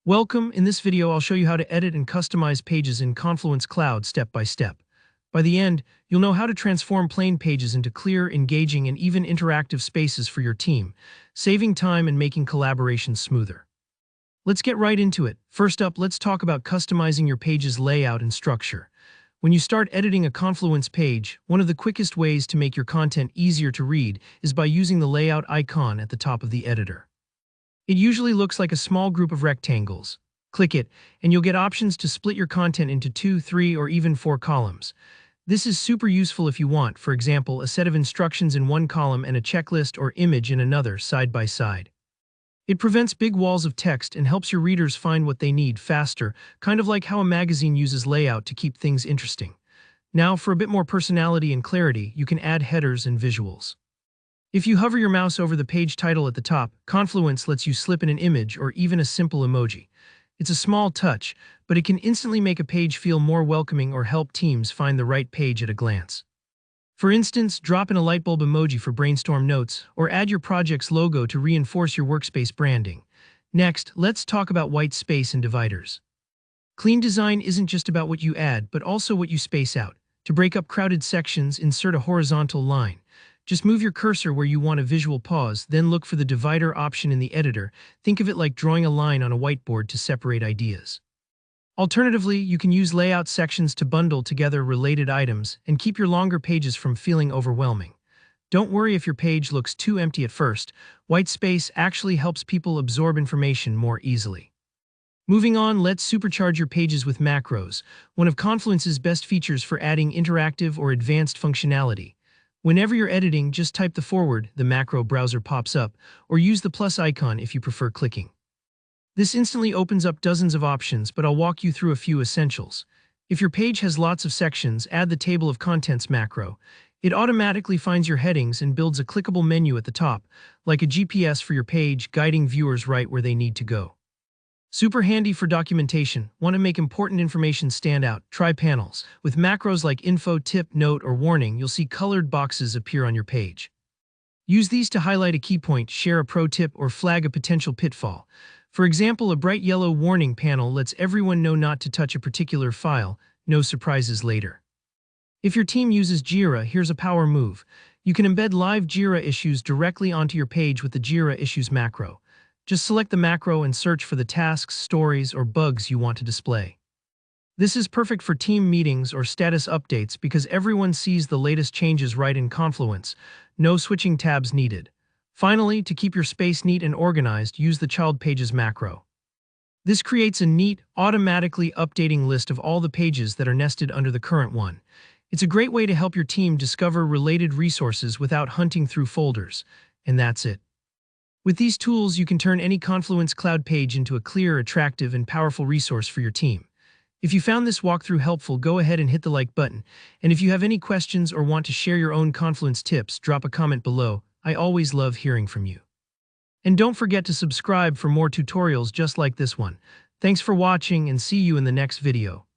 Welcome. In this video, I'll show you how to edit and customize pages in Confluence Cloud step by step. By the end, you'll know how to transform plain pages into clear, engaging, and even interactive spaces for your team, saving time and making collaboration smoother. Let's get right into it. First up, let's talk about customizing your page's layout and structure. When you start editing a Confluence page, one of the quickest ways to make your content easier to read is by using the layout icon at the top of the editor. It usually looks like a small group of rectangles. Click it, and you'll get options to split your content into 2, 3, or even 4 columns. This is super useful if you want, for example, a set of instructions in one column and a checklist or image in another side by side. It prevents big walls of text and helps your readers find what they need faster, kind of like how a magazine uses layout to keep things interesting. Now, for a bit more personality and clarity, you can add headers and visuals. If you hover your mouse over the page title at the top, Confluence lets you slip in an image or even a simple emoji. It's a small touch, but it can instantly make a page feel more welcoming or help teams find the right page at a glance. For instance, drop in a lightbulb emoji for brainstorm notes, or add your project's logo to reinforce your workspace branding. Next, let's talk about white space and dividers. Clean design isn't just about what you add, but also what you space out. To break up crowded sections, insert a horizontal line. Just move your cursor where you want a visual pause, then look for the divider option in the editor. Think of it like drawing a line on a whiteboard to separate ideas. Alternatively, you can use layout sections to bundle together related items and keep your longer pages from feeling overwhelming. Don't worry if your page looks too empty at first. White space actually helps people absorb information more easily. Moving on, let's supercharge your pages with macros, one of Confluence's best features for adding interactive or advanced functionality. Whenever you're editing, just type the forward, the macro browser pops up, or use the plus icon if you prefer clicking. This instantly opens up dozens of options, but I'll walk you through a few essentials. If your page has lots of sections, add the table of contents macro. It automatically finds your headings and builds a clickable menu at the top, like a GPS for your page, guiding viewers right where they need to go. Super handy for documentation. Want to make important information stand out? Try panels. With macros like info, tip, note, or warning, you'll see colored boxes appear on your page. Use these to highlight a key point, share a pro tip, or flag a potential pitfall. For example, a bright yellow warning panel lets everyone know not to touch a particular file, no surprises later. If your team uses Jira, here's a power move. You can embed live Jira issues directly onto your page with the Jira Issues macro. Just select the macro and search for the tasks, stories, or bugs you want to display. This is perfect for team meetings or status updates because everyone sees the latest changes right in Confluence. No switching tabs needed. Finally, to keep your space neat and organized, use the Child Pages macro. This creates a neat, automatically updating list of all the pages that are nested under the current one. It's a great way to help your team discover related resources without hunting through folders. And that's it. With these tools, you can turn any Confluence Cloud page into a clear, attractive, and powerful resource for your team. If you found this walkthrough helpful, go ahead and hit the like button. And if you have any questions or want to share your own Confluence tips, drop a comment below. I always love hearing from you. And don't forget to subscribe for more tutorials just like this one. Thanks for watching and see you in the next video.